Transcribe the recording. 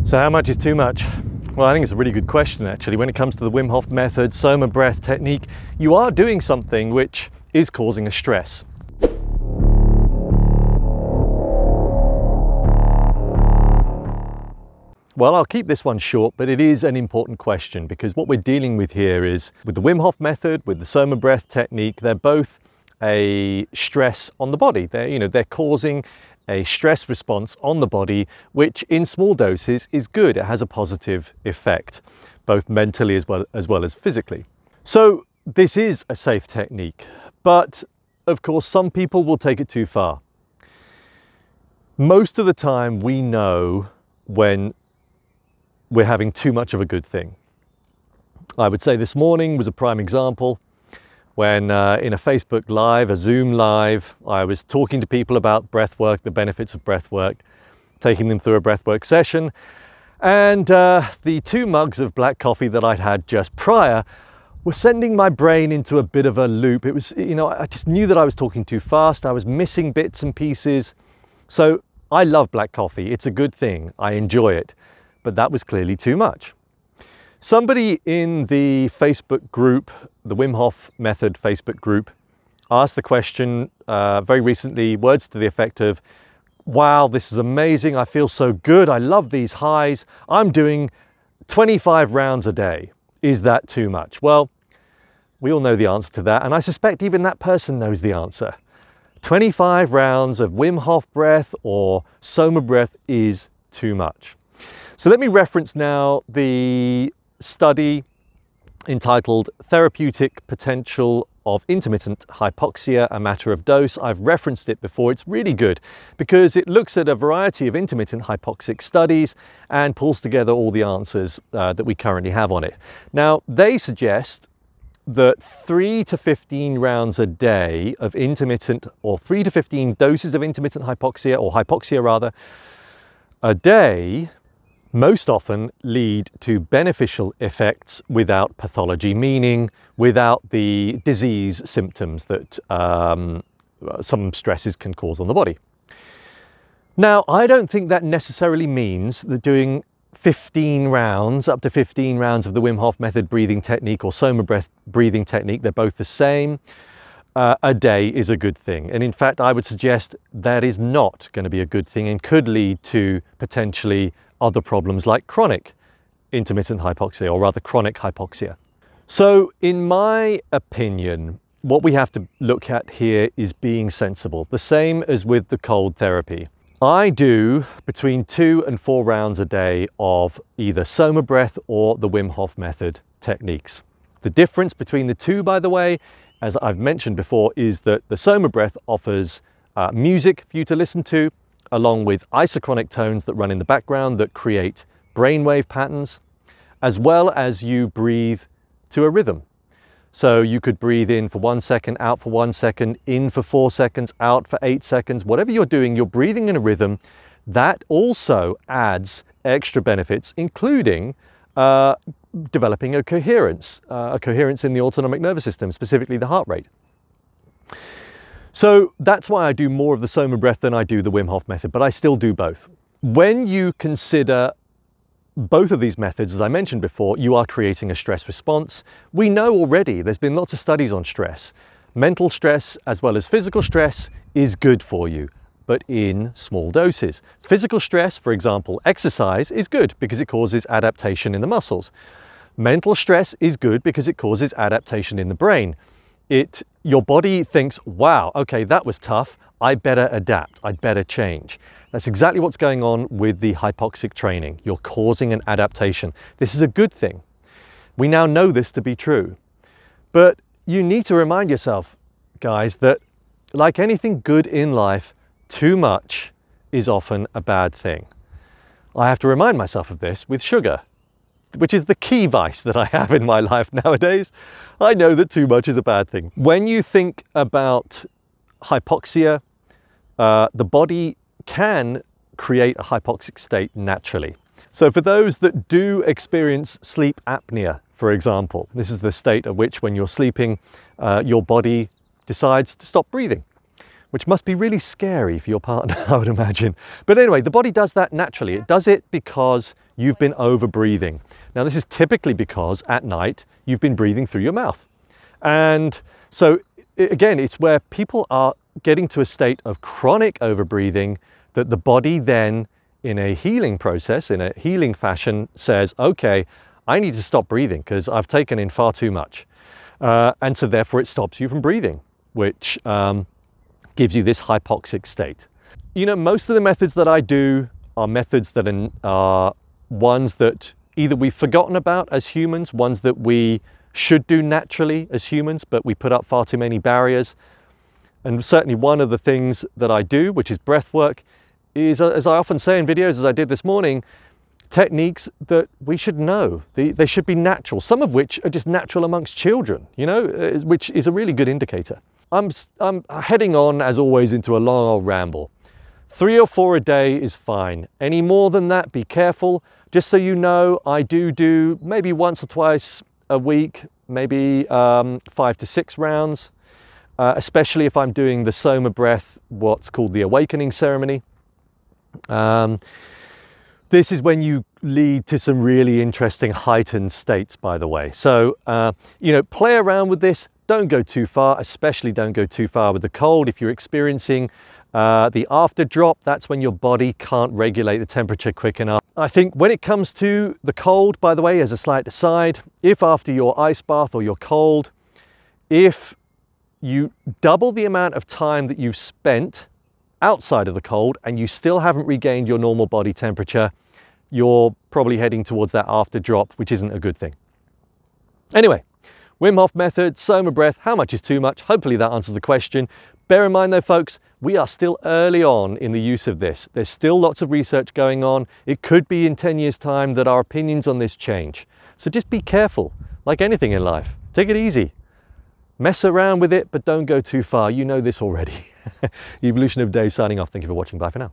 So how much is too much? Well, I think it's a really good question actually. When it comes to the Wim Hof method, Soma breath technique, you are doing something which is causing a stress. Well, I'll keep this one short, but it is an important question because what we're dealing with here is with the Wim Hof method, with the Soma breath technique, they're both a stress on the body. They're causing a stress response on the body, which in small doses is good. It has a positive effect, both mentally as well as physically. So this is a safe technique, but of course some people will take it too far. Most of the time we know when we're having too much of a good thing. I would say this morning was a prime example when in a Facebook Live, a Zoom Live, I was talking to people about breath work, the benefits of breath work, taking them through a breath work session. And the 2 mugs of black coffee that I'd had just prior were sending my brain into a bit of a loop. It was, I just knew that I was talking too fast. I was missing bits and pieces. So I love black coffee. It's a good thing. I enjoy it. But that was clearly too much. Somebody in the Facebook group, the Wim Hof Method Facebook group, asked the question very recently, words to the effect of, wow, this is amazing. I feel so good. I love these highs. I'm doing 25 rounds a day. Is that too much? Well, we all know the answer to that. And I suspect even that person knows the answer. 25 rounds of Wim Hof breath or Soma breath is too much. So let me reference now the study entitled Therapeutic Potential of Intermittent Hypoxia, a Matter of Dose. I've referenced it before. It's really good because it looks at a variety of intermittent hypoxic studies and pulls together all the answers that we currently have on it. Now, they suggest that 3 to 15 rounds a day of intermittent, or 3 to 15 doses of intermittent hypoxia, or hypoxia rather, a day most often lead to beneficial effects without pathology, meaning without the disease symptoms that some stresses can cause on the body. Now, I don't think that necessarily means that doing 15 rounds, up to 15 rounds of the Wim Hof method breathing technique or Soma breath breathing technique, they're both the same, a day is a good thing. And in fact, I would suggest that is not going to be a good thing and could lead to potentially other problems like chronic intermittent hypoxia, or rather chronic hypoxia. So in my opinion, what we have to look at here is being sensible, the same as with the cold therapy. I do between 2 and 4 rounds a day of either Soma breath or the Wim Hof method techniques. The difference between the two, by the way, as I've mentioned before, is that the Soma breath offers music for you to listen to, along with isochronic tones that run in the background that create brainwave patterns, as well as you breathe to a rhythm. So you could breathe in for 1 second, out for 1 second, in for 4 seconds, out for 8 seconds. Whatever you're doing, you're breathing in a rhythm. That also adds extra benefits, including developing a coherence in the autonomic nervous system, specifically the heart rate. So that's why I do more of the Soma breath than I do the Wim Hof method, but I still do both. When you consider both of these methods, as I mentioned before, you are creating a stress response. We know already, there's been lots of studies on stress. Mental stress as well as physical stress is good for you, but in small doses. Physical stress, for example, exercise, is good because it causes adaptation in the muscles. Mental stress is good because it causes adaptation in the brain. Your body thinks, wow, okay, that was tough. I better adapt. I'd better change. That's exactly what's going on with the hypoxic training. You're causing an adaptation. This is a good thing. We now know this to be true. But you need to remind yourself, guys, that like anything good in life, too much is often a bad thing. I have to remind myself of this with sugar, which is the key vice that I have in my life nowadays. I know that too much is a bad thing. When you think about hypoxia, the body can create a hypoxic state naturally. So for those that do experience sleep apnea, for example, this is the state at which when you're sleeping, your body decides to stop breathing. which must be really scary for your partner, I would imagine. But anyway, the body does that naturally. It does it because you've been over breathing. Now, this is typically because at night you've been breathing through your mouth. And so again, it's where people are getting to a state of chronic overbreathing that the body then, in a healing process, in a healing fashion, says, okay, I need to stop breathing because I've taken in far too much. And so therefore it stops you from breathing, which gives you this hypoxic state. You know, most of the methods that I do are methods that are ones that either we've forgotten about as humans, ones that we should do naturally as humans, but we put up far too many barriers. And certainly one of the things that I do, which is breath work, is, as I often say in videos, as I did this morning, techniques that we should know. They should be natural, some of which are just natural amongst children, you know, which is a really good indicator. I'm heading on, as always, into a long old ramble. 3 or 4 a day is fine. Any more than that, be careful. Just so you know, I do maybe once or twice a week, maybe 5 to 6 rounds, especially if I'm doing the Soma breath, what's called the awakening ceremony. This is when you lead to some really interesting heightened states, by the way. So, you know, play around with this. Don't go too far, especially don't go too far with the cold. If you're experiencing the after drop, that's when your body can't regulate the temperature quick enough. I think when it comes to the cold, by the way, as a slight aside, if after your ice bath or your cold, if you double the amount of time that you've spent outside of the cold and you still haven't regained your normal body temperature, you're probably heading towards that after drop, which isn't a good thing. Anyway, Wim Hof method, Soma breath, how much is too much? Hopefully that answers the question. Bear in mind though, folks, we are still early on in the use of this. There's still lots of research going on. It could be in 10 years' time that our opinions on this change. So just be careful, like anything in life. Take it easy. Mess around with it, but don't go too far. You know this already. Evolution of Dave signing off. Thank you for watching. Bye for now.